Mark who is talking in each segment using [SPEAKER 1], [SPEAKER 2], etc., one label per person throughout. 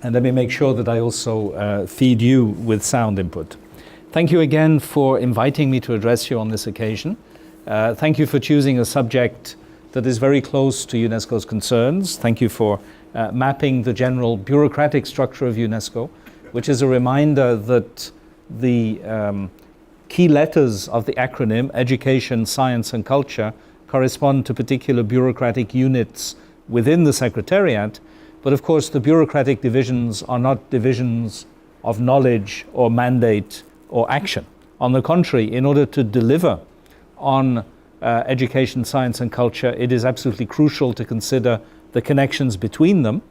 [SPEAKER 1] And let me make sure that I also feed you with sound input. Thank you again for inviting me to address you on this occasion. Thank you for choosing a subject that is very close to UNESCO's concerns. Thank you for mapping the general bureaucratic structure of UNESCO, which is a reminder that the key letters of the acronym, education, science and culture, correspond to particular bureaucratic units within the Secretariat. But of course, the bureaucratic divisions are not divisions of knowledge or mandate or action. On the contrary, in order to deliver on education, science and culture, it is absolutely crucial to consider the connections between them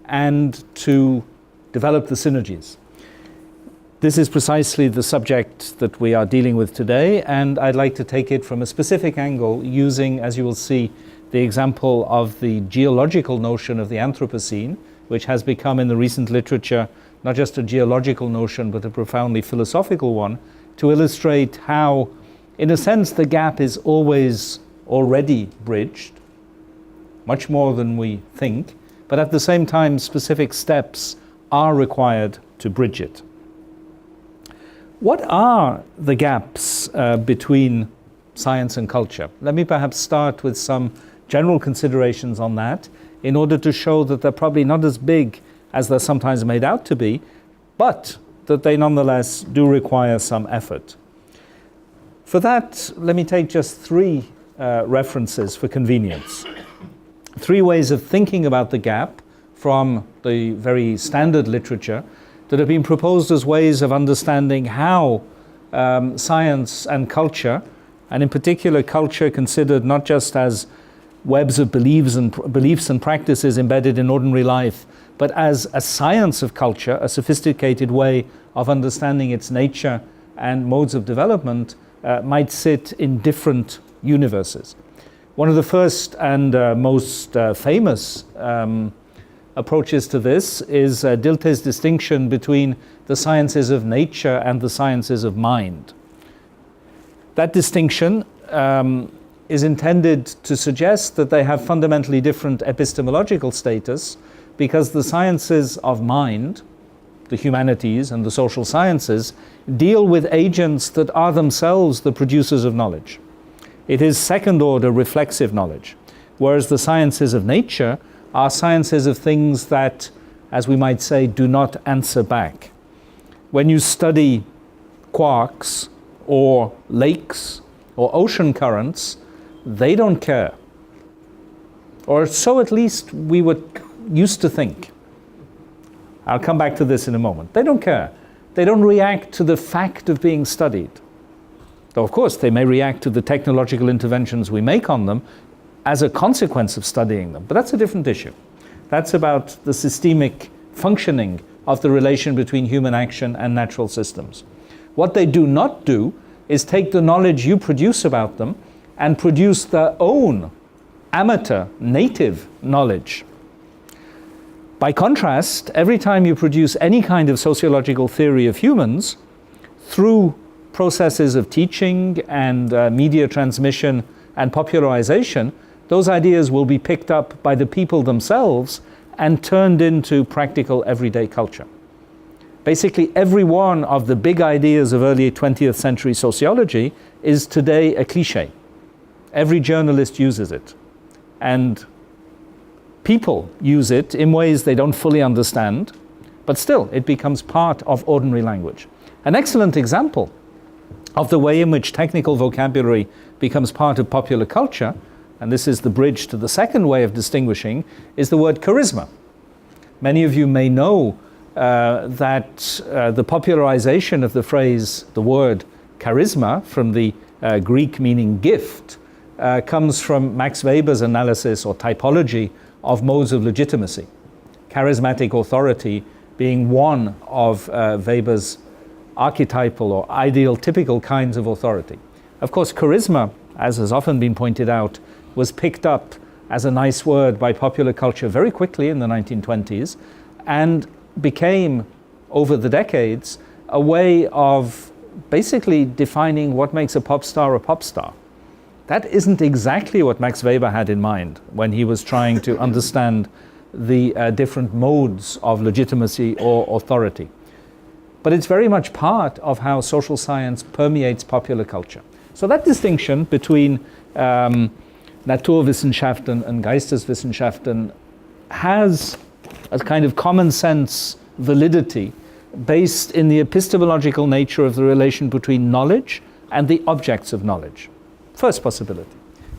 [SPEAKER 1] and to develop the synergies. This is precisely the subject that we are dealing with today, and I'd like to take it from a specific angle using, as you will see, the example of the geological notion of the Anthropocene, which has become in the recent literature not just a geological notion but a profoundly philosophical one, to illustrate how, in a sense, the gap is always already bridged, much more than we think, but at the same time specific steps are required to bridge it. What are the gaps between science and culture? Let me perhaps start with some general considerations on that in order to show that they're probably not as big as they're sometimes made out to be, but that they nonetheless do require some effort. For that, let me take just three references for convenience. Three ways of thinking about the gap from the very standard literature that have been proposed as ways of understanding how science and culture, and in particular culture considered not just as webs of beliefs and practices embedded in ordinary life, but as a science of culture, a sophisticated way of understanding its nature and modes of development, might sit in different universes. One of the first and most famous approaches to this is Dilthey's distinction between the sciences of nature and the sciences of mind. That distinction is intended to suggest that they have fundamentally different epistemological status, because the sciences of mind, the humanities and the social sciences, deal with agents that are themselves the producers of knowledge. It is second-order reflexive knowledge, whereas the sciences of nature are sciences of things that, as we might say, do not answer back. When you study quarks or lakes or ocean currents, they don't care. Or so at least we were used to think. I'll come back to this in a moment. They don't care. They don't react to the fact of being studied. Though of course they may react to the technological interventions we make on them as a consequence of studying them, but that's a different issue. That's about the systemic functioning of the relation between human action and natural systems. What they do not do is take the knowledge you produce about them and produce their own amateur, native knowledge. By contrast, every time you produce any kind of sociological theory of humans, through processes of teaching and media transmission and popularization, those ideas will be picked up by the people themselves and turned into practical everyday culture. Basically, every one of the big ideas of early 20th century sociology is today a cliché. Every journalist uses it, and people use it in ways they don't fully understand, but still it becomes part of ordinary language. An excellent example of the way in which technical vocabulary becomes part of popular culture, and this is the bridge to the second way of distinguishing, is the word charisma. Many of you may know that the popularization of the phrase, the word charisma, from the Greek meaning gift, comes from Max Weber's analysis or typology of modes of legitimacy. Charismatic authority being one of Weber's archetypal or ideal typical kinds of authority. Of course, charisma, as has often been pointed out, was picked up as a nice word by popular culture very quickly in the 1920s and became, over the decades, a way of basically defining what makes a pop star a pop star. That isn't exactly what Max Weber had in mind when he was trying to understand the different modes of legitimacy or authority. But it's very much part of how social science permeates popular culture. So that distinction between Naturwissenschaften and Geisteswissenschaften has a kind of common sense validity based in the epistemological nature of the relation between knowledge and the objects of knowledge. First possibility.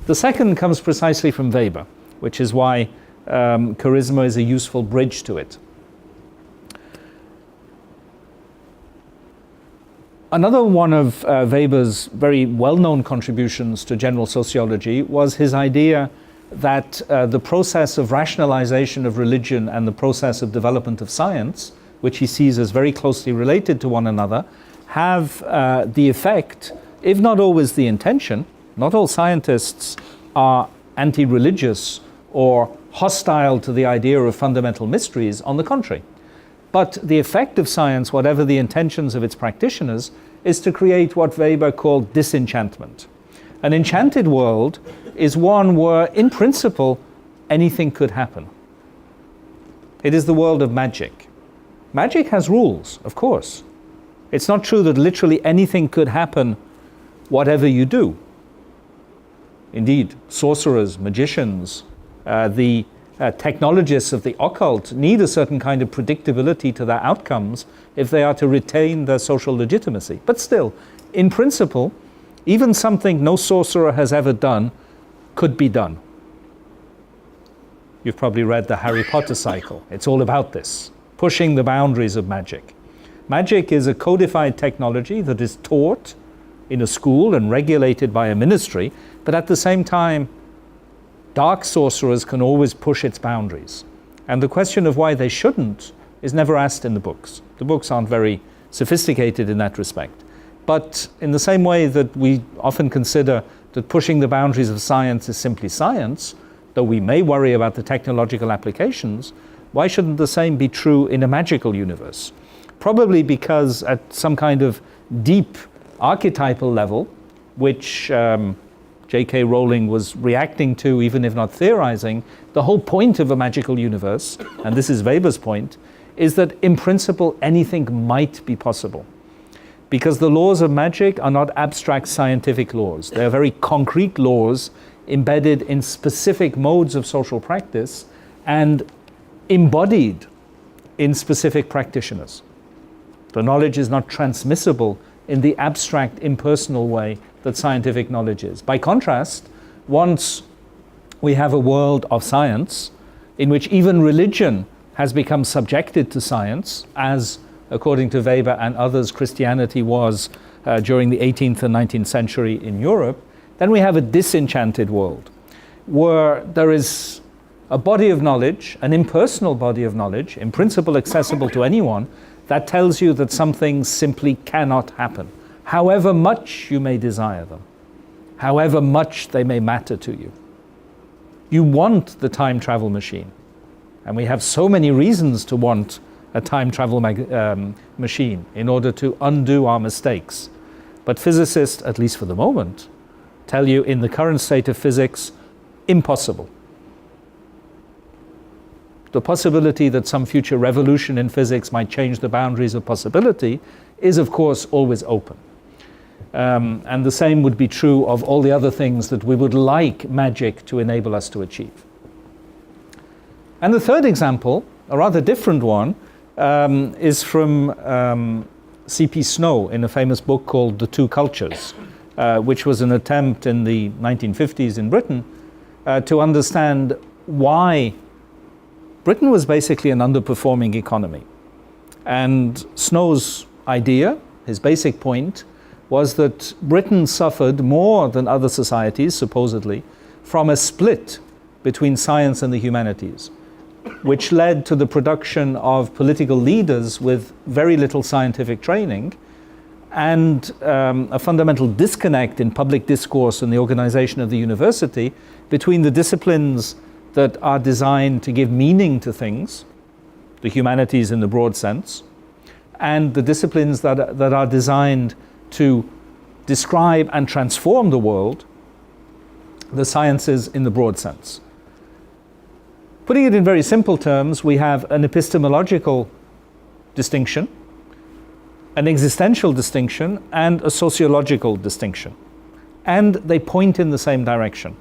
[SPEAKER 1] The second comes precisely from Weber, which is why charisma is a useful bridge to it. Another one of Weber's very well-known contributions to general sociology was his idea that the process of rationalization of religion and the process of development of science, which he sees as very closely related to one another, have the effect, if not always the intention. Not all scientists are anti-religious or hostile to the idea of fundamental mysteries, on the contrary. But the effect of science, whatever the intentions of its practitioners, is to create what Weber called disenchantment. An enchanted world is one where, in principle, anything could happen. It is the world of magic. Magic has rules, of course. It's not true that literally anything could happen, whatever you do. Indeed, sorcerers, magicians, the technologists of the occult need a certain kind of predictability to their outcomes if they are to retain their social legitimacy. But still, in principle, even something no sorcerer has ever done could be done. You've probably read the Harry Potter cycle. It's all about this, pushing the boundaries of magic. Magic is a codified technology that is taught in a school and regulated by a ministry, but at the same time, dark sorcerers can always push its boundaries. And the question of why they shouldn't is never asked in the books. The books aren't very sophisticated in that respect. But in the same way that we often consider that pushing the boundaries of science is simply science, though we may worry about the technological applications, why shouldn't the same be true in a magical universe? Probably because at some kind of deep archetypal level, which J.K. Rowling was reacting to, even if not theorizing, the whole point of a magical universe, and this is Weber's point, is that in principle anything might be possible. Because the laws of magic are not abstract scientific laws. They are very concrete laws embedded in specific modes of social practice and embodied in specific practitioners. The knowledge is not transmissible in the abstract, impersonal way that scientific knowledge is. By contrast, once we have a world of science in which even religion has become subjected to science, as, according to Weber and others, Christianity was during the 18th and 19th century in Europe, then we have a disenchanted world where there is a body of knowledge, an impersonal body of knowledge, in principle accessible to anyone, that tells you that some things simply cannot happen, however much you may desire them, however much they may matter to you. You want the time travel machine, and we have so many reasons to want a time travel machine in order to undo our mistakes. But physicists, at least for the moment, tell you in the current state of physics, impossible. The possibility that some future revolution in physics might change the boundaries of possibility is, of course, always open. And the same would be true of all the other things that we would like magic to enable us to achieve. And the third example, a rather different one, is from C.P. Snow in a famous book called The Two Cultures, which was an attempt in the 1950s in Britain to understand why Britain was basically an underperforming economy. And Snow's idea, his basic point, was that Britain suffered more than other societies, supposedly, from a split between science and the humanities, which led to the production of political leaders with very little scientific training and a fundamental disconnect in public discourse and the organization of the university between the disciplines that are designed to give meaning to things, the humanities in the broad sense, and the disciplines that are designed to describe and transform the world, the sciences in the broad sense. Putting it in very simple terms, we have an epistemological distinction, an existential distinction, and a sociological distinction. And they point in the same direction.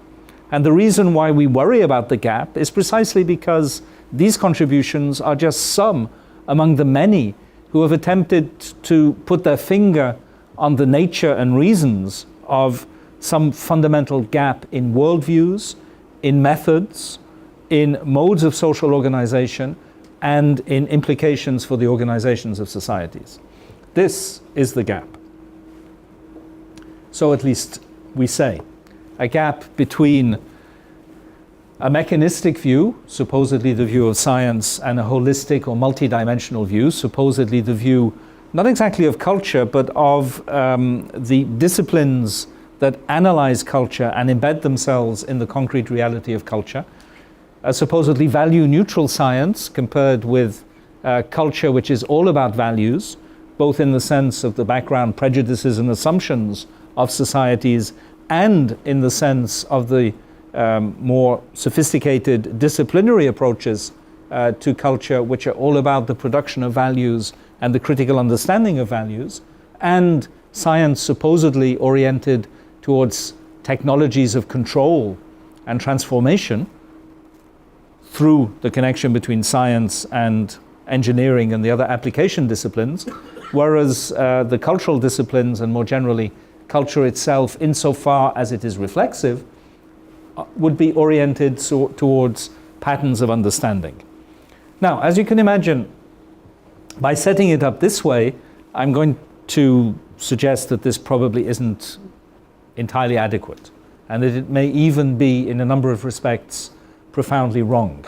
[SPEAKER 1] And the reason why we worry about the gap is precisely because these contributions are just some among the many who have attempted to put their finger on the nature and reasons of some fundamental gap in worldviews, in methods, in modes of social organization, and in implications for the organizations of societies. This is the gap. So at least we say, a gap between a mechanistic view, supposedly the view of science, and a holistic or multidimensional view, supposedly the view not exactly of culture, but of the disciplines that analyze culture and embed themselves in the concrete reality of culture. A supposedly value-neutral science compared with culture which is all about values, both in the sense of the background prejudices and assumptions of societies and in the sense of the more sophisticated disciplinary approaches to culture, which are all about the production of values and the critical understanding of values, and science supposedly oriented towards technologies of control and transformation through the connection between science and engineering and the other application disciplines, whereas the cultural disciplines and more generally culture itself, insofar as it is reflexive, would be oriented towards patterns of understanding. Now, as you can imagine, by setting it up this way, I'm going to suggest that this probably isn't entirely adequate, and that it may even be, in a number of respects, profoundly wrong.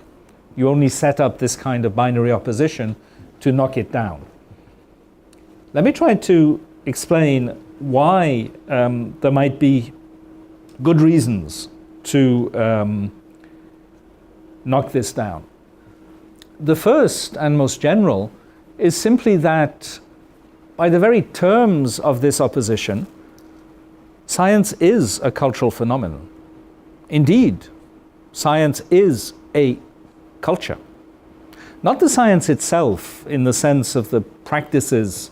[SPEAKER 1] You only set up this kind of binary opposition to knock it down. Let me try to explain why there might be good reasons to knock this down. The first and most general is simply that by the very terms of this opposition, science is a cultural phenomenon. Indeed, science is a culture. Not the science itself in the sense of the practices,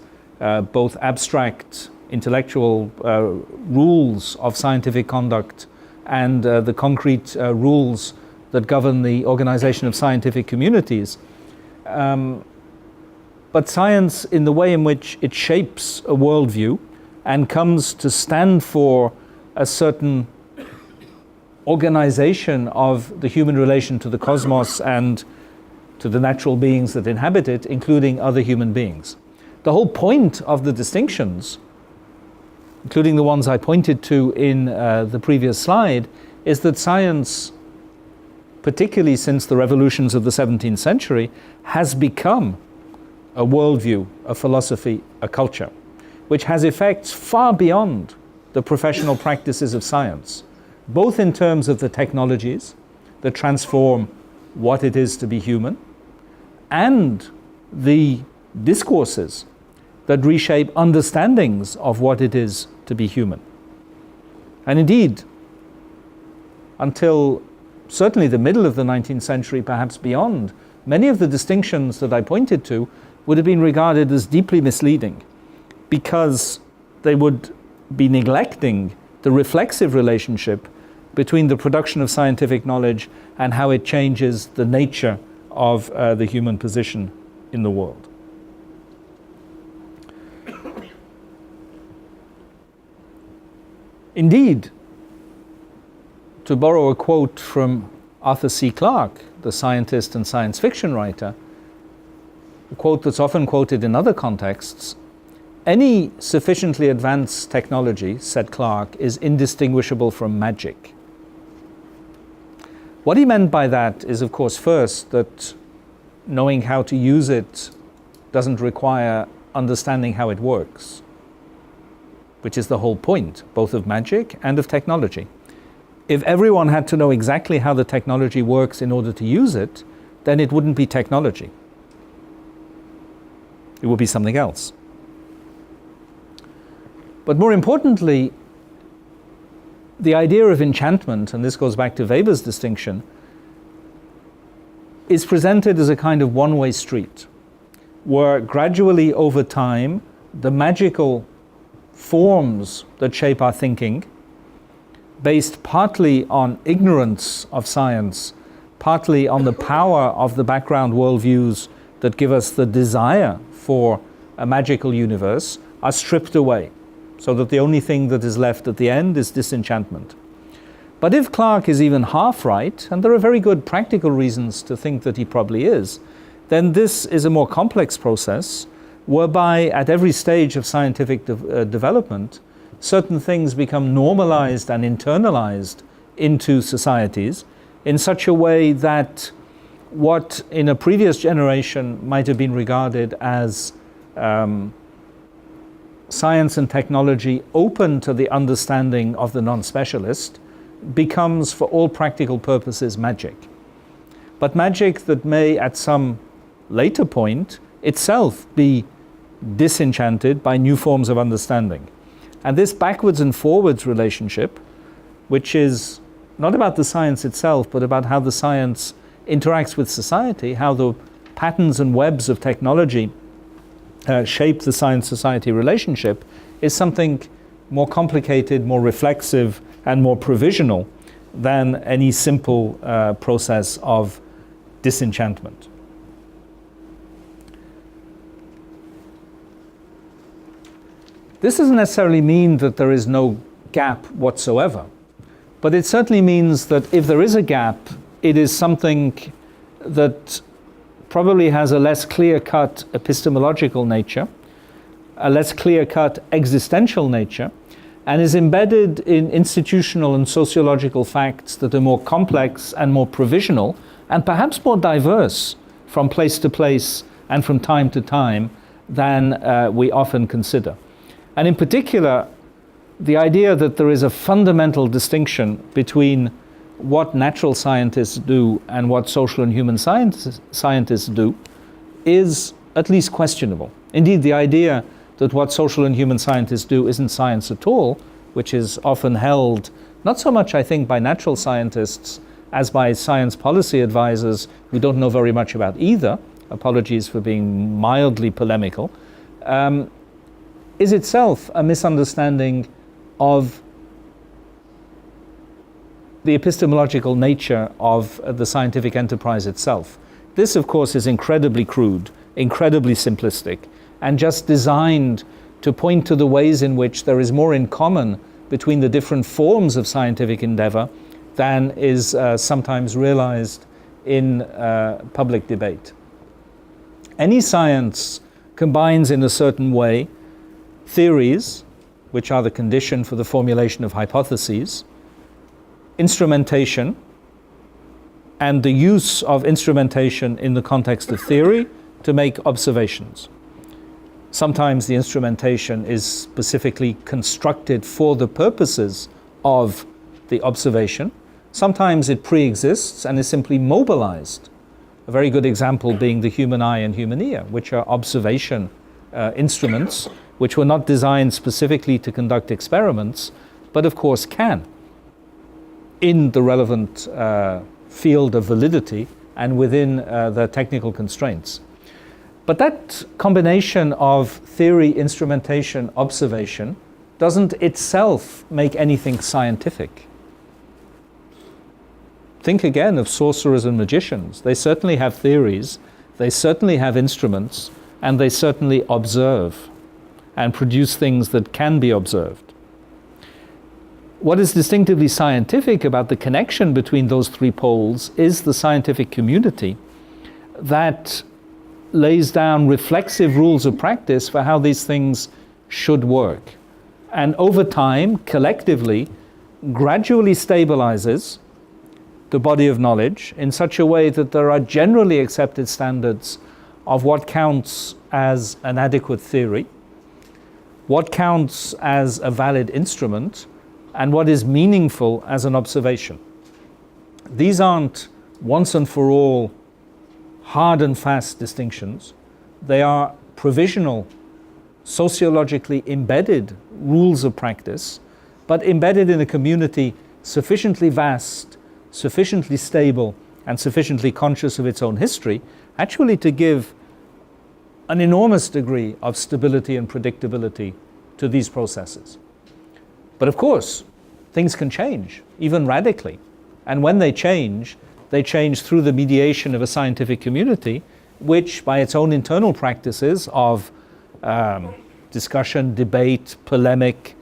[SPEAKER 1] both abstract, intellectual rules of scientific conduct and the concrete rules that govern the organization of scientific communities, but science in the way in which it shapes a worldview and comes to stand for a certain organization of the human relation to the cosmos and to the natural beings that inhabit it, including other human beings. The whole point of the distinctions, including the ones I pointed to in the previous slide, is that science, particularly since the revolutions of the 17th century, has become a worldview, a philosophy, a culture, which has effects far beyond the professional practices of science, both in terms of the technologies that transform what it is to be human, and the discourses that reshape understandings of what it is to be human. And indeed, until certainly the middle of the 19th century, perhaps beyond, many of the distinctions that I pointed to would have been regarded as deeply misleading, because they would be neglecting the reflexive relationship between the production of scientific knowledge and how it changes the nature of the human position in the world. Indeed, to borrow a quote from Arthur C. Clarke, the scientist and science fiction writer, a quote that's often quoted in other contexts, any sufficiently advanced technology, said Clarke, is indistinguishable from magic. What he meant by that is, of course, first, that knowing how to use it doesn't require understanding how it works, which is the whole point, both of magic and of technology. If everyone had to know exactly how the technology works in order to use it, then it wouldn't be technology. It would be something else. But more importantly, the idea of enchantment, and this goes back to Weber's distinction, is presented as a kind of one-way street, where gradually over time, the magical forms that shape our thinking, based partly on ignorance of science, partly on the power of the background worldviews that give us the desire for a magical universe, are stripped away, so that the only thing that is left at the end is disenchantment. But if Clarke is even half right, and there are very good practical reasons to think that he probably is, then this is a more complex process whereby at every stage of scientific development, certain things become normalized and internalized into societies in such a way that what in a previous generation might have been regarded as science and technology open to the understanding of the non-specialist becomes, for all practical purposes, magic. But magic that may, at some later point, itself be disenchanted by new forms of understanding. And this backwards and forwards relationship, which is not about the science itself, but about how the science interacts with society, how the patterns and webs of technology shape the science-society relationship, is something more complicated, more reflexive, and more provisional than any simple process of disenchantment. This doesn't necessarily mean that there is no gap whatsoever, but it certainly means that if there is a gap, it is something that probably has a less clear-cut epistemological nature, a less clear-cut existential nature, and is embedded in institutional and sociological facts that are more complex and more provisional, and perhaps more diverse from place to place and from time to time than we often consider. And in particular, the idea that there is a fundamental distinction between what natural scientists do and what social and human scientists do is at least questionable. Indeed, the idea that what social and human scientists do isn't science at all, which is often held not so much, I think, by natural scientists as by science policy advisors who don't know very much about either, apologies for being mildly polemical, is itself a misunderstanding of the epistemological nature of the scientific enterprise itself. This, of course, is incredibly crude, incredibly simplistic, and just designed to point to the ways in which there is more in common between the different forms of scientific endeavor than is sometimes realized in public debate. Any science combines in a certain way theories, which are the condition for the formulation of hypotheses, instrumentation, and the use of instrumentation in the context of theory to make observations. Sometimes the instrumentation is specifically constructed for the purposes of the observation. Sometimes it pre-exists and is simply mobilized. A very good example being the human eye and human ear, which are observation instruments, which were not designed specifically to conduct experiments, but of course can, in the relevant field of validity and within the technical constraints. But that combination of theory, instrumentation, observation doesn't itself make anything scientific. Think again of sorcerers and magicians. They certainly have theories, they certainly have instruments, and they certainly observe and produce things that can be observed. What is distinctively scientific about the connection between those three poles is the scientific community that lays down reflexive rules of practice for how these things should work. And over time, collectively, gradually stabilizes the body of knowledge in such a way that there are generally accepted standards of what counts as an adequate theory, what counts as a valid instrument, and what is meaningful as an observation. These aren't once and for all hard and fast distinctions. They are provisional, sociologically embedded rules of practice, but embedded in a community sufficiently vast, sufficiently stable, and sufficiently conscious of its own history, actually to give an enormous degree of stability and predictability to these processes. But of course, things can change, even radically. And when they change through the mediation of a scientific community, which by its own internal practices of discussion, debate, polemic,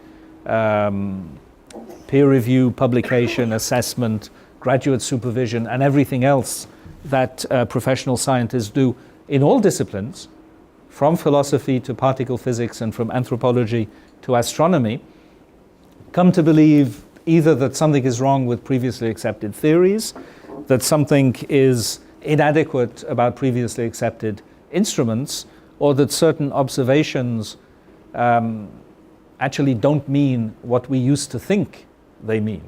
[SPEAKER 1] peer review, publication, assessment, graduate supervision, and everything else that professional scientists do in all disciplines, from philosophy to particle physics and from anthropology to astronomy, come to believe either that something is wrong with previously accepted theories, that something is inadequate about previously accepted instruments, or that certain observations actually don't mean what we used to think they mean.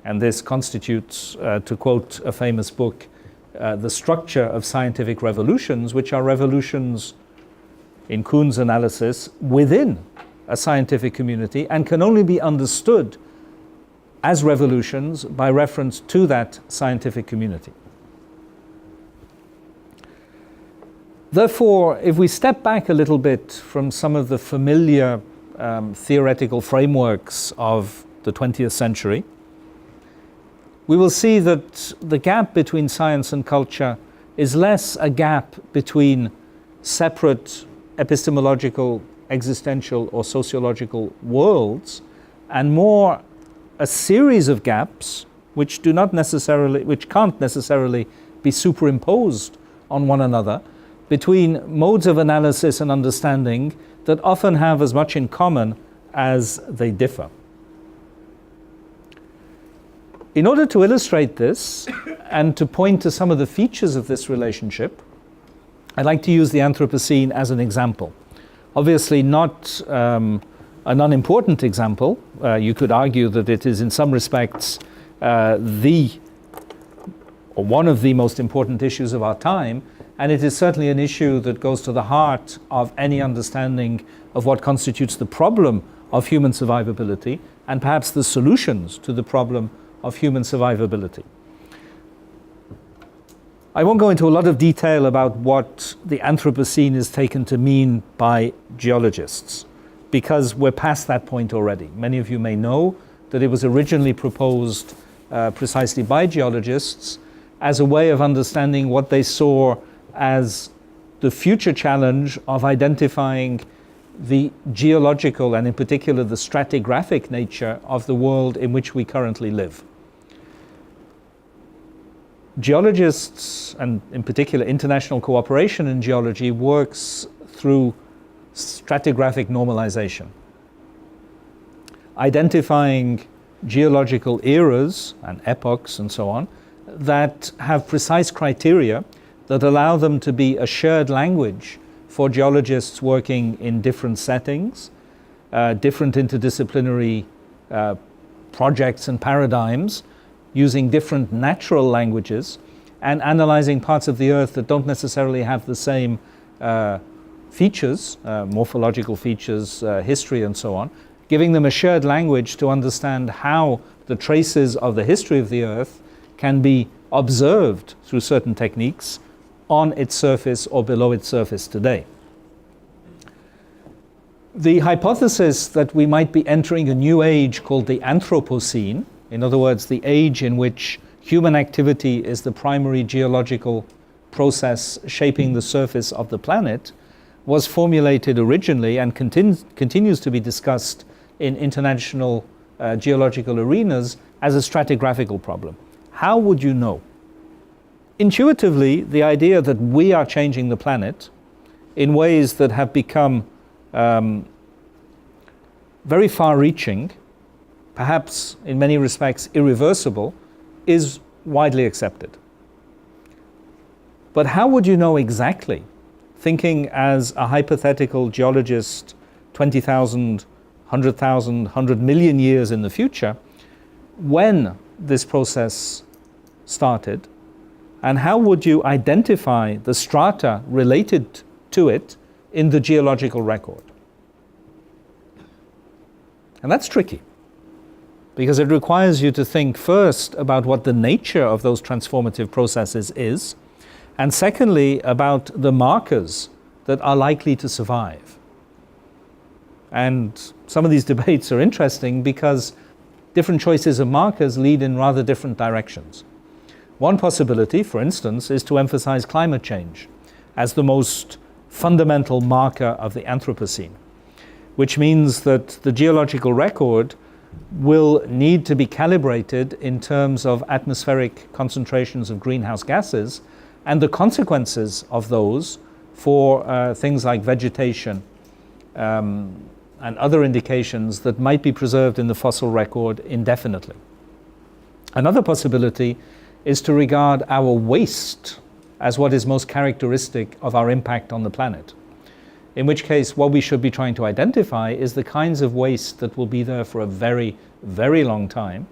[SPEAKER 1] And this constitutes, to quote a famous book, the structure of scientific revolutions, which are revolutions, in Kuhn's analysis, within a scientific community, and can only be understood as revolutions by reference to that scientific community. Therefore, if we step back a little bit from some of the familiar theoretical frameworks of the 20th century, we will see that the gap between science and culture is less a gap between separate epistemological, existential, or sociological worlds, and more a series of gaps which can't necessarily be superimposed on one another, between modes of analysis and understanding that often have as much in common as they differ. In order to illustrate this and to point to some of the features of this relationship, I'd like to use the Anthropocene as an example. Obviously not an unimportant example. You could argue that it is in some respects one of the most important issues of our time, and it is certainly an issue that goes to the heart of any understanding of what constitutes the problem of human survivability, and perhaps the solutions to the problem of human survivability. I won't go into a lot of detail about what the Anthropocene is taken to mean by geologists, because we're past that point already. Many of you may know that it was originally proposed precisely by geologists as a way of understanding what they saw as the future challenge of identifying the geological and in particular the stratigraphic nature of the world in which we currently live. Geologists, and in particular international cooperation in geology, works through stratigraphic normalization, identifying geological eras and epochs and so on that have precise criteria that allow them to be a shared language for geologists working in different settings, different interdisciplinary projects and paradigms, using different natural languages, and analyzing parts of the Earth that don't necessarily have the same features, morphological features, history and so on, giving them a shared language to understand how the traces of the history of the Earth can be observed through certain techniques on its surface or below its surface today. The hypothesis that we might be entering a new age called the Anthropocene, in other words, the age in which human activity is the primary geological process shaping the surface of the planet, was formulated originally and continues to be discussed in international geological arenas as a stratigraphical problem. How would you know? Intuitively, the idea that we are changing the planet in ways that have become very far-reaching, perhaps in many respects irreversible, is widely accepted. But how would you know exactly, thinking as a hypothetical geologist 20,000, 100,000, 100 million years in the future, when this process started, and how would you identify the strata related to it in the geological record? And that's tricky, because it requires you to think first about what the nature of those transformative processes is, and secondly, about the markers that are likely to survive. And some of these debates are interesting because different choices of markers lead in rather different directions. One possibility, for instance, is to emphasize climate change as the most fundamental marker of the Anthropocene, which means that the geological record will need to be calibrated in terms of atmospheric concentrations of greenhouse gases and the consequences of those for things like vegetation and other indications that might be preserved in the fossil record indefinitely. Another possibility is to regard our waste as what is most characteristic of our impact on the planet. In which case, what we should be trying to identify is the kinds of waste that will be there for a very, very long time,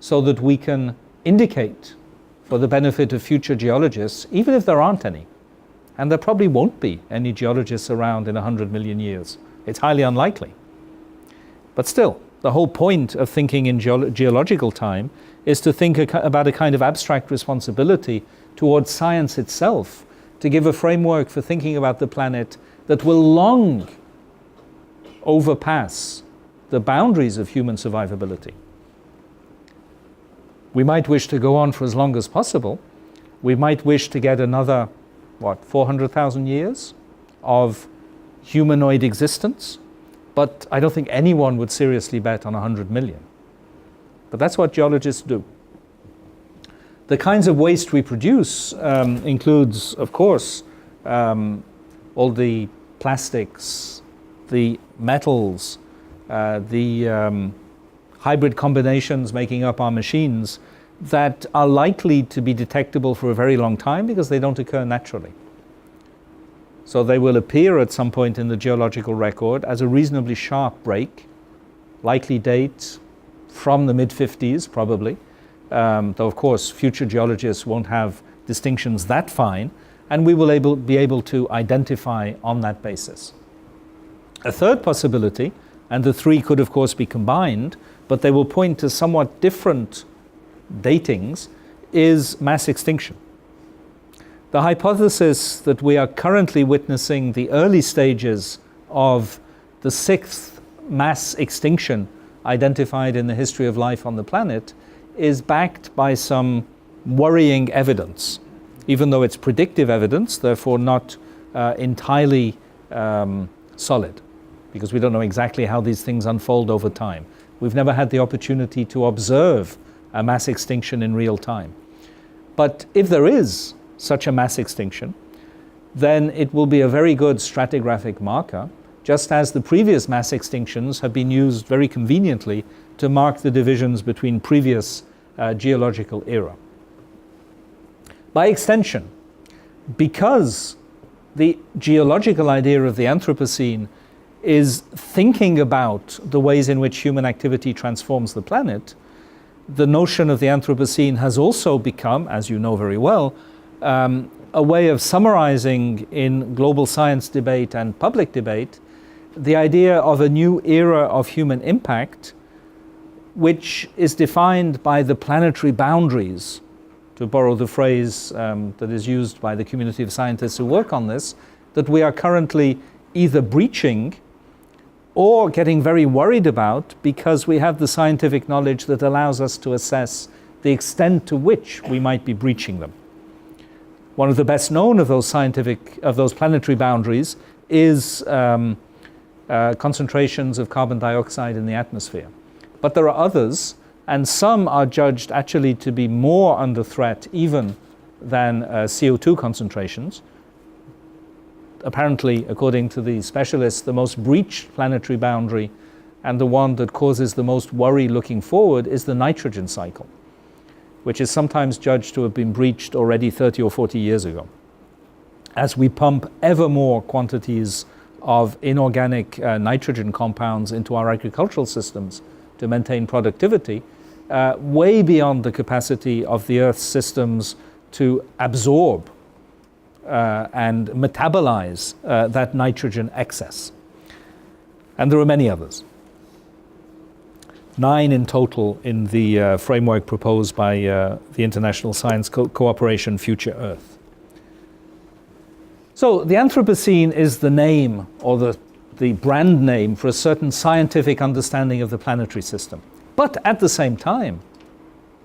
[SPEAKER 1] so that we can indicate for the benefit of future geologists, even if there aren't any. And there probably won't be any geologists around in 100 million years. It's highly unlikely. But still, the whole point of thinking in geological time is to think about a kind of abstract responsibility towards science itself, to give a framework for thinking about the planet that will long overpass the boundaries of human survivability. We might wish to go on for as long as possible. We might wish to get another, 400,000 years of humanoid existence, but I don't think anyone would seriously bet on 100 million. But that's what geologists do. The kinds of waste we produce includes, of course, all the plastics, the metals, the hybrid combinations making up our machines that are likely to be detectable for a very long time because they don't occur naturally. So they will appear at some point in the geological record as a reasonably sharp break, likely date from the mid-50s probably, though of course future geologists won't have distinctions that fine, and we will be able to identify on that basis. A third possibility, and the three could of course be combined, but they will point to somewhat different datings, is mass extinction. The hypothesis that we are currently witnessing the early stages of the sixth mass extinction identified in the history of life on the planet is backed by some worrying evidence, even though it's predictive evidence, therefore not entirely solid, because we don't know exactly how these things unfold over time. We've never had the opportunity to observe a mass extinction in real time. But if there is such a mass extinction, then it will be a very good stratigraphic marker, just as the previous mass extinctions have been used very conveniently to mark the divisions between previous geological era. By extension, because the geological idea of the Anthropocene is thinking about the ways in which human activity transforms the planet, the notion of the Anthropocene has also become, as you know very well, a way of summarizing in global science debate and public debate the idea of a new era of human impact, which is defined by the planetary boundaries, to borrow the phrase that is used by the community of scientists who work on this, that we are currently either breaching or getting very worried about because we have the scientific knowledge that allows us to assess the extent to which we might be breaching them. One of the best known of those planetary boundaries is concentrations of carbon dioxide in the atmosphere. But there are others, and some are judged actually to be more under threat even than CO2 concentrations. Apparently, according to the specialists, the most breached planetary boundary and the one that causes the most worry looking forward is the nitrogen cycle, which is sometimes judged to have been breached already 30 or 40 years ago. As we pump ever more quantities of inorganic nitrogen compounds into our agricultural systems to maintain productivity, way beyond the capacity of the Earth's systems to absorb and metabolize that nitrogen excess. And there are many others. 9 in total in the framework proposed by the International Science Cooperation Future Earth. So the Anthropocene is the name, or the brand name, for a certain scientific understanding of the planetary system. But at the same time,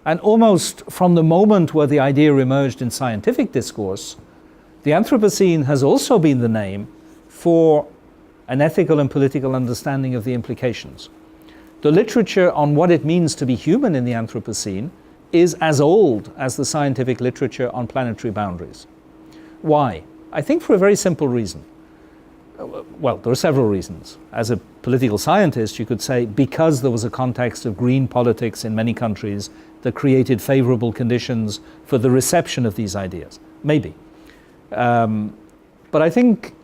[SPEAKER 1] and almost from the moment where the idea emerged in scientific discourse, the Anthropocene has also been the name for an ethical and political understanding of the implications. The literature on what it means to be human in the Anthropocene is as old as the scientific literature on planetary boundaries. Why? I think for a very simple reason. Well, there are several reasons. As a political scientist, you could say because there was a context of green politics in many countries that created favorable conditions for the reception of these ideas. Maybe. But I think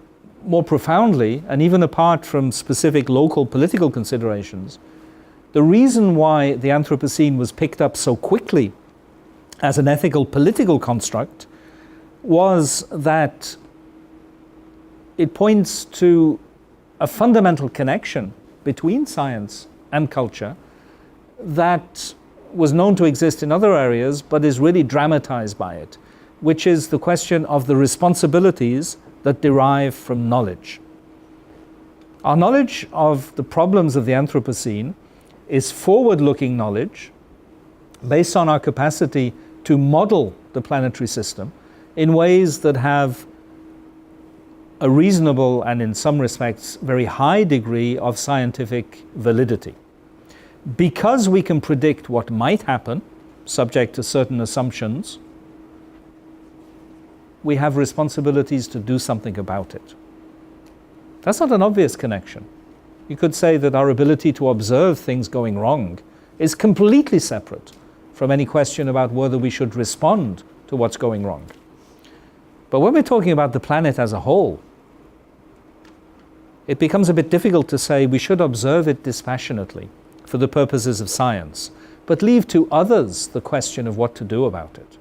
[SPEAKER 1] more profoundly, and even apart from specific local political considerations, the reason why the Anthropocene was picked up so quickly as an ethical political construct was that it points to a fundamental connection between science and culture that was known to exist in other areas but is really dramatized by it, which is the question of the responsibilities that derive from knowledge. Our knowledge of the problems of the Anthropocene is forward-looking knowledge based on our capacity to model the planetary system in ways that have a reasonable and in some respects very high degree of scientific validity. Because we can predict what might happen, subject to certain assumptions, we have responsibilities to do something about it. That's not an obvious connection. You could say that our ability to observe things going wrong is completely separate from any question about whether we should respond to what's going wrong. But when we're talking about the planet as a whole, it becomes a bit difficult to say we should observe it dispassionately for the purposes of science, but leave to others the question of what to do about it.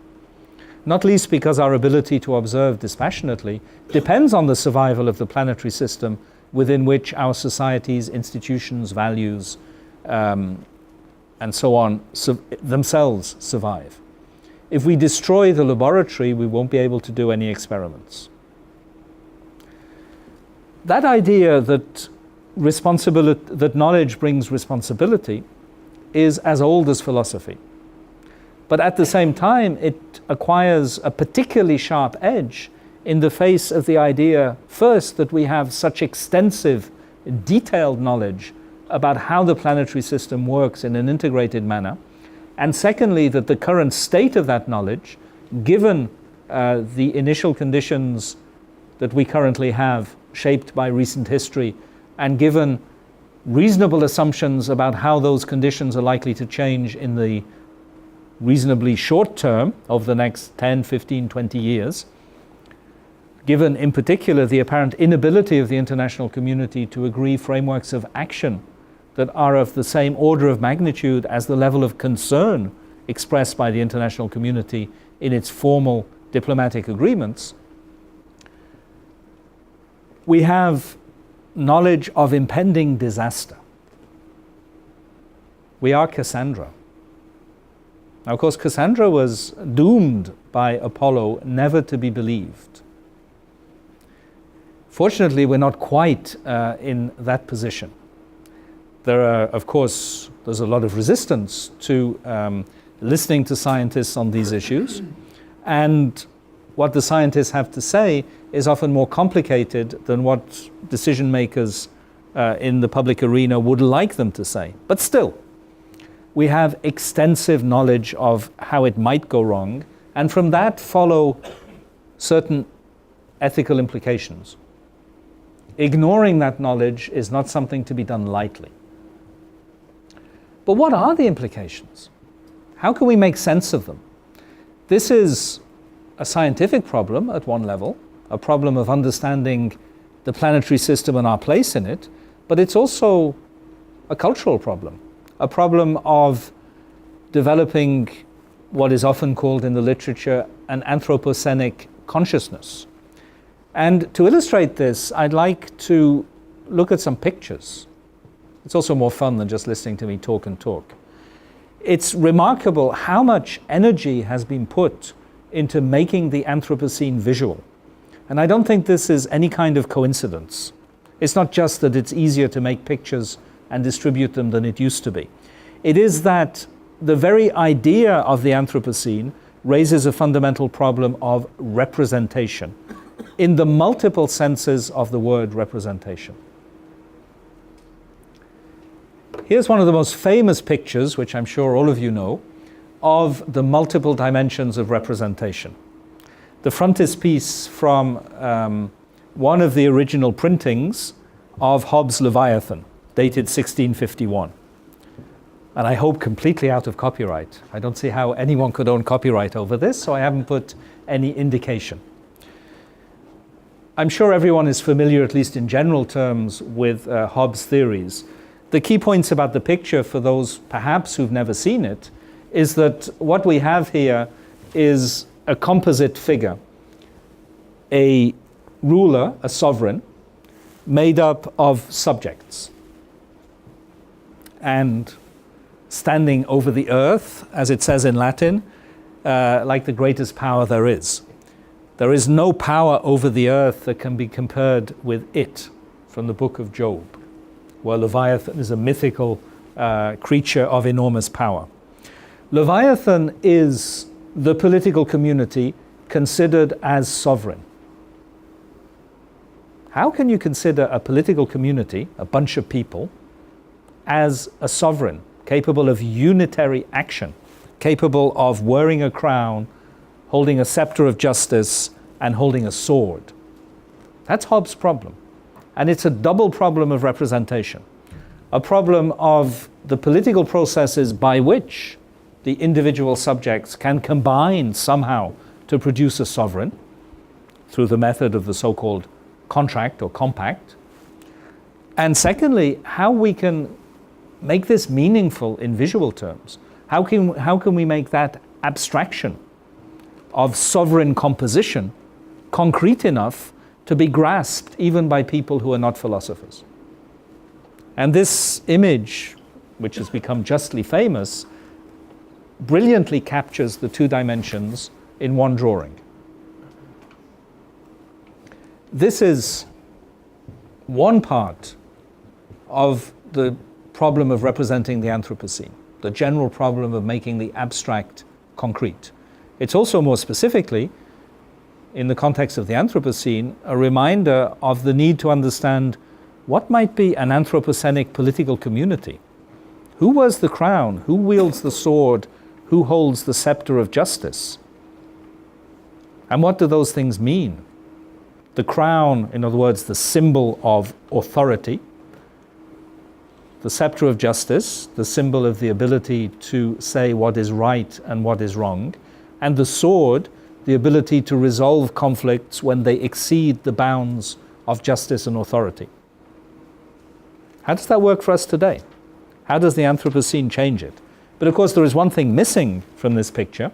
[SPEAKER 1] Not least because our ability to observe dispassionately depends on the survival of the planetary system within which our societies, institutions, values, and so on themselves survive. If we destroy the laboratory, we won't be able to do any experiments. That idea that that knowledge brings responsibility is as old as philosophy. But at the same time, it acquires a particularly sharp edge in the face of the idea, first, that we have such extensive, detailed knowledge about how the planetary system works in an integrated manner, and secondly, that the current state of that knowledge, given the initial conditions that we currently have shaped by recent history, and given reasonable assumptions about how those conditions are likely to change in the reasonably short term of the next 10, 15, 20 years, given in particular the apparent inability of the international community to agree frameworks of action that are of the same order of magnitude as the level of concern expressed by the international community in its formal diplomatic agreements, we have knowledge of impending disaster. We are Cassandra. Now, of course, Cassandra was doomed by Apollo never to be believed. Fortunately, we're not quite in that position. There's a lot of resistance to listening to scientists on these issues, and what the scientists have to say is often more complicated than what decision makers in the public arena would like them to say. But still, we have extensive knowledge of how it might go wrong, and from that follow certain ethical implications. Ignoring that knowledge is not something to be done lightly. But what are the implications? How can we make sense of them? This is a scientific problem at one level, a problem of understanding the planetary system and our place in it, but it's also a cultural problem, a problem of developing what is often called in the literature an Anthropocenic consciousness. And to illustrate this, I'd like to look at some pictures. It's also more fun than just listening to me talk and talk. It's remarkable how much energy has been put into making the Anthropocene visual. And I don't think this is any kind of coincidence. It's not just that it's easier to make pictures and distribute them than it used to be. It is that the very idea of the Anthropocene raises a fundamental problem of representation, in the multiple senses of the word representation. Here's one of the most famous pictures, which I'm sure all of you know, of the multiple dimensions of representation. The frontispiece from one of the original printings of Hobbes' Leviathan, dated 1651. And I hope completely out of copyright. I don't see how anyone could own copyright over this, so I haven't put any indication. I'm sure everyone is familiar, at least in general terms, with Hobbes' theories. The key points about the picture, for those perhaps who've never seen it, is that what we have here is a composite figure, a ruler, a sovereign, made up of subjects. And standing over the earth, as it says in Latin, like the greatest power there is. There is no power over the earth that can be compared with it, from the book of Job, where Leviathan is a mythical creature of enormous power. Leviathan is the political community considered as sovereign. How can you consider a political community, a bunch of people, as a sovereign, capable of unitary action, capable of wearing a crown, holding a scepter of justice, and holding a sword? That's Hobbes' problem. And it's a double problem of representation. A problem of the political processes by which the individual subjects can combine somehow to produce a sovereign through the method of the so-called contract or compact. And secondly, how we can make this meaningful in visual terms. How can we make that abstraction of sovereign composition concrete enough to be grasped even by people who are not philosophers? And this image, which has become justly famous, brilliantly captures the two dimensions in one drawing. This is one part of the problem of representing the Anthropocene, the general problem of making the abstract concrete. It's also more specifically, in the context of the Anthropocene, a reminder of the need to understand what might be an Anthropocenic political community. Who wears the crown? Who wields the sword? Who holds the scepter of justice? And what do those things mean? The crown, in other words, the symbol of authority. The scepter of justice, the symbol of the ability to say what is right and what is wrong. And the sword, the ability to resolve conflicts when they exceed the bounds of justice and authority. How does that work for us today? How does the Anthropocene change it? But of course, there is one thing missing from this picture,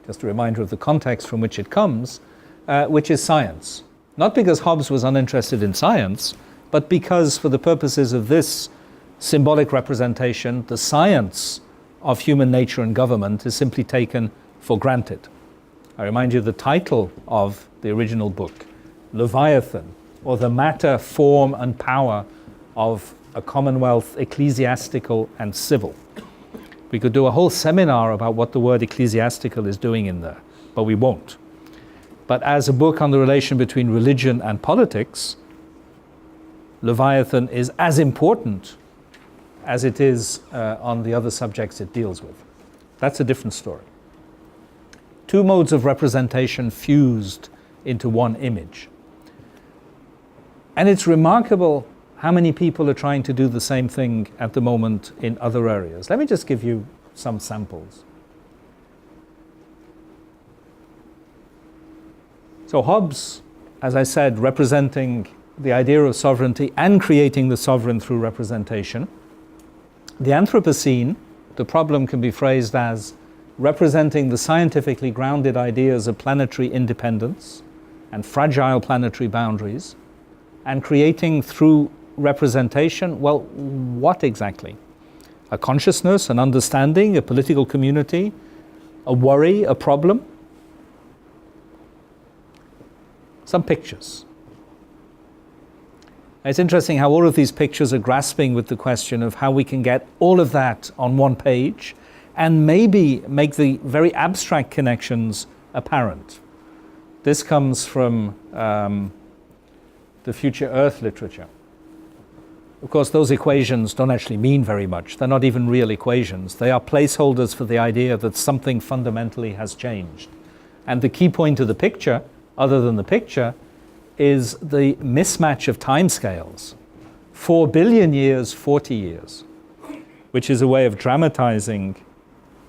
[SPEAKER 1] just a reminder of the context from which it comes, which is science. Not because Hobbes was uninterested in science, but because for the purposes of this symbolic representation, the science of human nature and government is simply taken for granted. I remind you the title of the original book, Leviathan, or the matter, form, and power of a commonwealth, ecclesiastical and civil. We could do a whole seminar about what the word ecclesiastical is doing in there, but we won't. But as a book on the relation between religion and politics, Leviathan is as important as it is on the other subjects it deals with. That's a different story. Two modes of representation fused into one image. And it's remarkable how many people are trying to do the same thing at the moment in other areas. Let me just give you some samples. So Hobbes, as I said, representing the idea of sovereignty and creating the sovereign through representation. The Anthropocene, the problem can be phrased as representing the scientifically grounded ideas of planetary independence and fragile planetary boundaries, and creating through representation, well, what exactly? A consciousness, an understanding, a political community, a worry, a problem? Some pictures. It's interesting how all of these pictures are grasping with the question of how we can get all of that on one page and maybe make the very abstract connections apparent. This comes from the Future Earth literature. Of course, those equations don't actually mean very much. They're not even real equations. They are placeholders for the idea that something fundamentally has changed. And the key point of the picture, other than the picture, is the mismatch of timescales. 4 billion years, 40 years, which is a way of dramatizing.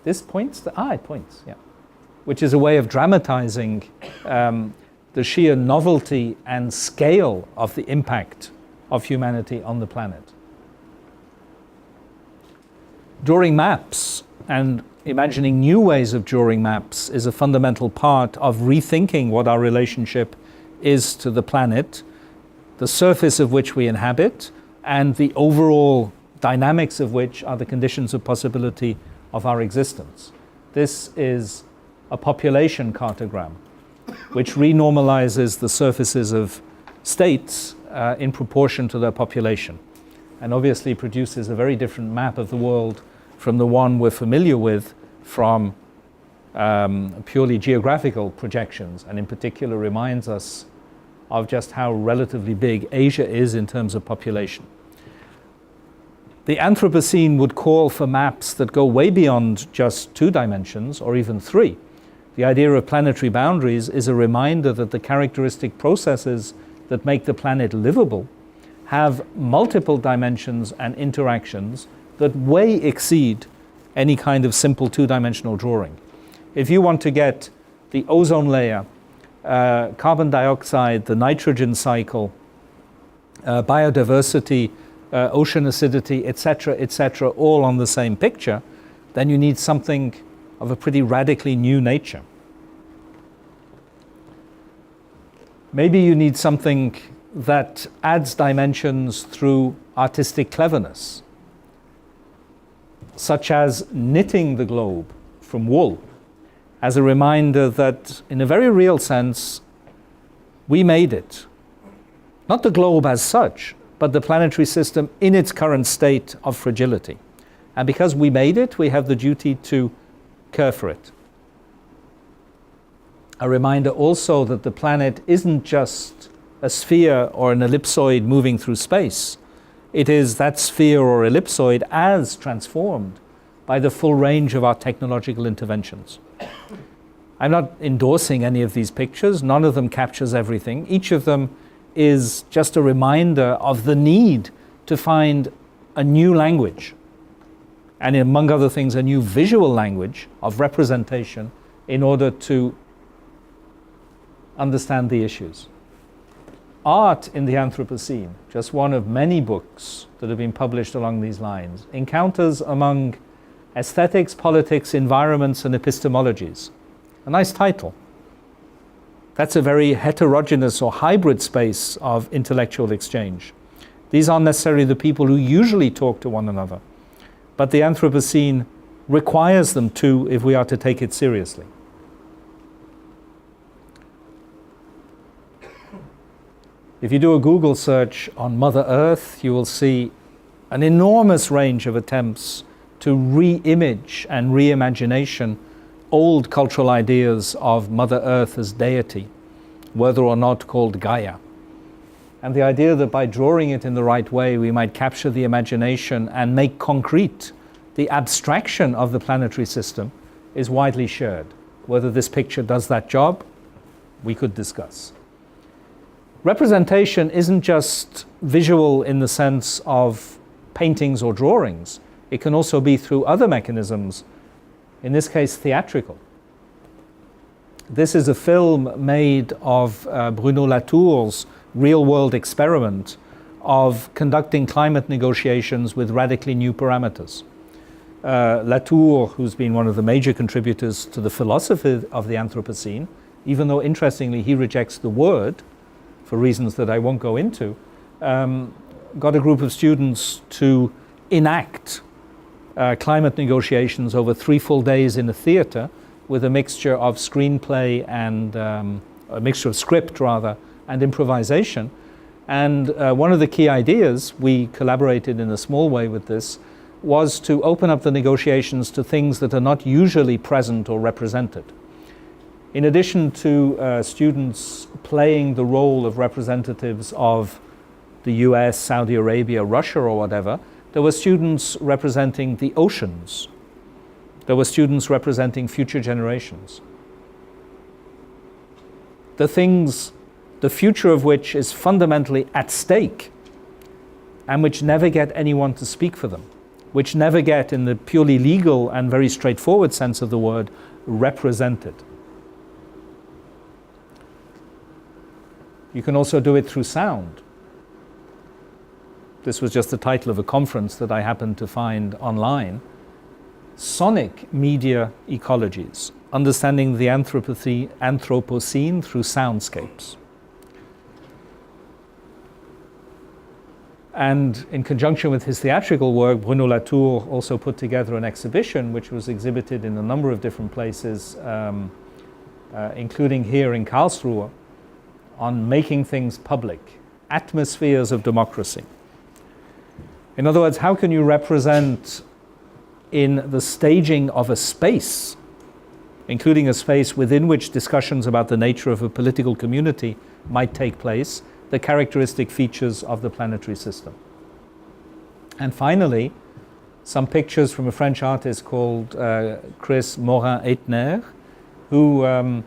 [SPEAKER 1] This points? It points, yeah. Which is a way of dramatizing the sheer novelty and scale of the impact of humanity on the planet. Drawing maps and imagining new ways of drawing maps is a fundamental part of rethinking what our relationship is to the planet, the surface of which we inhabit, and the overall dynamics of which are the conditions of possibility of our existence. This is a population cartogram, which renormalizes the surfaces of states in proportion to their population, and obviously produces a very different map of the world from the one we're familiar with from purely geographical projections, and in particular reminds us of just how relatively big Asia is in terms of population. The Anthropocene would call for maps that go way beyond just 2 dimensions or even 3. The idea of planetary boundaries is a reminder that the characteristic processes that make the planet livable have multiple dimensions and interactions that way exceed any kind of simple 2-dimensional drawing. If you want to get the ozone layer, carbon dioxide, the nitrogen cycle, biodiversity, ocean acidity, etc., all on the same picture, then you need something of a pretty radically new nature. Maybe you need something that adds dimensions through artistic cleverness, such as knitting the globe from wool, as a reminder that, in a very real sense, we made it. Not the globe as such, but the planetary system in its current state of fragility. And because we made it, we have the duty to care for it. A reminder also that the planet isn't just a sphere or an ellipsoid moving through space. It is that sphere or ellipsoid as transformed by the full range of our technological interventions. I'm not endorsing any of these pictures. None of them captures everything. Each of them is just a reminder of the need to find a new language, and among other things, a new visual language of representation in order to understand the issues. Art in the Anthropocene, just one of many books that have been published along these lines, encounters among aesthetics, politics, environments, and epistemologies. A nice title. That's a very heterogeneous or hybrid space of intellectual exchange. These aren't necessarily the people who usually talk to one another, but the Anthropocene requires them to if we are to take it seriously. If you do a Google search on Mother Earth, you will see an enormous range of attempts to re-image and reimagination old cultural ideas of Mother Earth as deity, whether or not called Gaia. And the idea that by drawing it in the right way, we might capture the imagination and make concrete the abstraction of the planetary system is widely shared. Whether this picture does that job, we could discuss. Representation isn't just visual in the sense of paintings or drawings. It can also be through other mechanisms, in this case theatrical. This is a film made of Bruno Latour's real-world experiment of conducting climate negotiations with radically new parameters. Latour, who's been one of the major contributors to the philosophy of the Anthropocene, even though interestingly he rejects the word, for reasons that I won't go into, got a group of students to enact climate negotiations over 3 full days in a theater with a mixture of screenplay and a mixture of script rather and improvisation. And one of the key ideas, we collaborated in a small way with this, was to open up the negotiations to things that are not usually present or represented. In addition to students playing the role of representatives of the US, Saudi Arabia, Russia or whatever, there were students representing the oceans. There were students representing future generations. The things, the future of which is fundamentally at stake and which never get anyone to speak for them, which never get, in the purely legal and very straightforward sense of the word, represented. You can also do it through sound. This was just the title of a conference that I happened to find online. Sonic Media Ecologies, Understanding the Anthropocene Through Soundscapes. And in conjunction with his theatrical work, Bruno Latour also put together an exhibition which was exhibited in a number of different places, including here in Karlsruhe, on making things public, atmospheres of democracy. In other words, how can you represent in the staging of a space, including a space within which discussions about the nature of a political community might take place, the characteristic features of the planetary system? And finally, some pictures from a French artist called Chris Morin-Eitner, who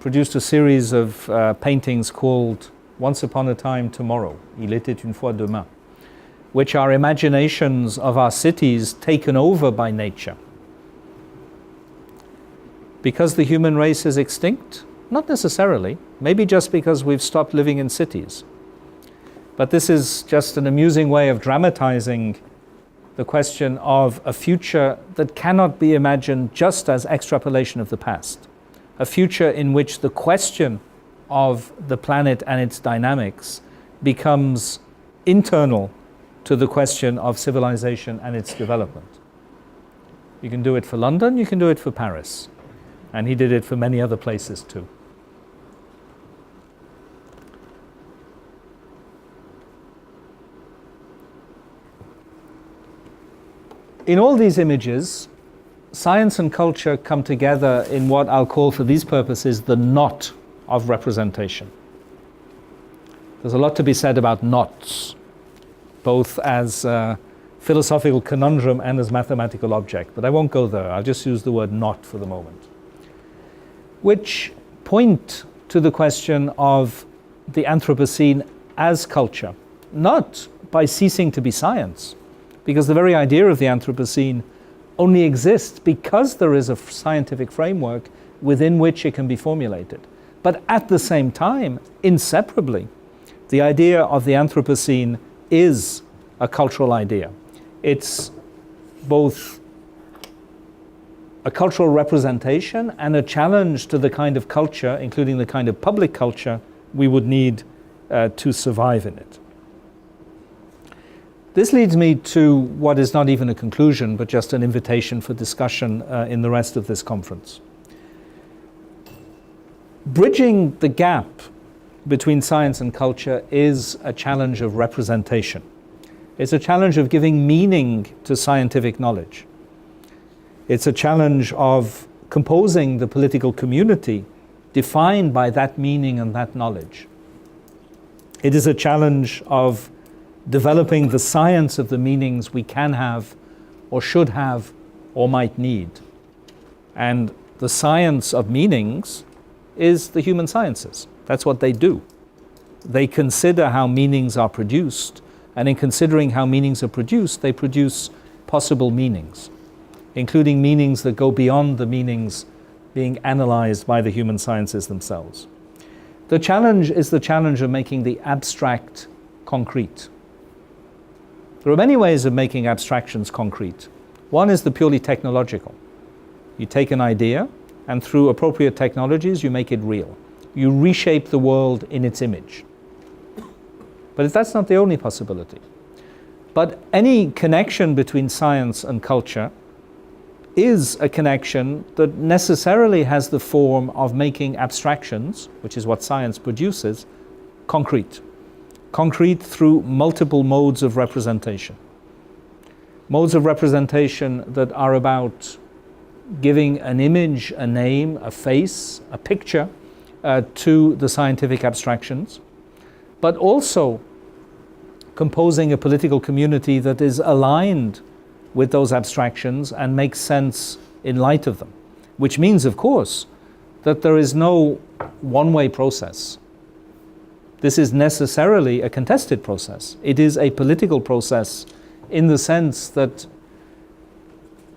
[SPEAKER 1] produced a series of paintings called Once Upon a Time Tomorrow, Il était une fois demain, which are imaginations of our cities taken over by nature. Because the human race is extinct? Not necessarily. Maybe just because we've stopped living in cities. But this is just an amusing way of dramatizing the question of a future that cannot be imagined just as extrapolation of the past. A future in which the question of the planet and its dynamics becomes internal to the question of civilization and its development. You can do it for London, you can do it for Paris. And he did it for many other places too. In all these images, science and culture come together in what I'll call for these purposes the knot of representation. There's a lot to be said about knots, both as a philosophical conundrum and as mathematical object, but I won't go there. I'll just use the word knot for the moment, which point to the question of the Anthropocene as culture, not by ceasing to be science, because the very idea of the Anthropocene only exists because there is a scientific framework within which it can be formulated. But at the same time, inseparably, the idea of the Anthropocene is a cultural idea. It's both a cultural representation and a challenge to the kind of culture, including the kind of public culture, we would need to survive in it. This leads me to what is not even a conclusion, but just an invitation for discussion in the rest of this conference. Bridging the gap between science and culture is a challenge of representation. It's a challenge of giving meaning to scientific knowledge. It's a challenge of composing the political community defined by that meaning and that knowledge. It is a challenge of developing the science of the meanings we can have or should have or might need. And the science of meanings is the human sciences. That's what they do. They consider how meanings are produced, and in considering how meanings are produced, they produce possible meanings, including meanings that go beyond the meanings being analyzed by the human sciences themselves. The challenge is the challenge of making the abstract concrete. There are many ways of making abstractions concrete. One is the purely technological. You take an idea, and through appropriate technologies, you make it real. You reshape the world in its image. But that's not the only possibility. But any connection between science and culture is a connection that necessarily has the form of making abstractions, which is what science produces, concrete. Concrete through multiple modes of representation. Modes of representation that are about giving an image, a name, a face, a picture to the scientific abstractions, but also composing a political community that is aligned with those abstractions and makes sense in light of them. Which means, of course, that there is no one-way process. This is necessarily a contested process. It is a political process in the sense that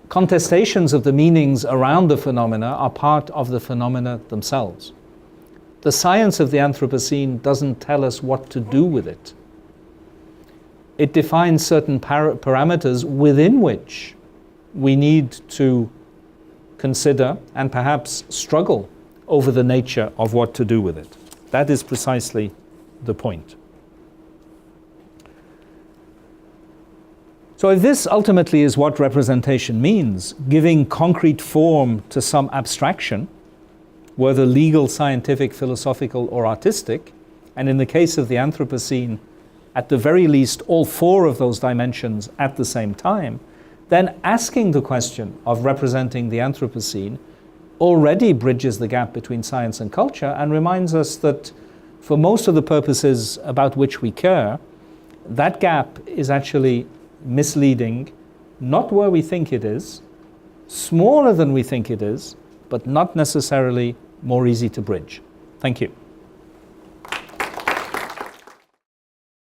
[SPEAKER 1] contestations of the meanings around the phenomena are part of the phenomena themselves. The science of the Anthropocene doesn't tell us what to do with it. It defines certain parameters within which we need to consider and perhaps struggle over the nature of what to do with it. That is precisely the point. So if this ultimately is what representation means, giving concrete form to some abstraction, whether legal, scientific, philosophical, or artistic, and in the case of the Anthropocene, at the very least, all four of those dimensions at the same time, then asking the question of representing the Anthropocene already bridges the gap between science and culture and reminds us that for most of the purposes about which we care, that gap is actually misleading, not where we think it is, smaller than we think it is, but not necessarily more easy to bridge. Thank you.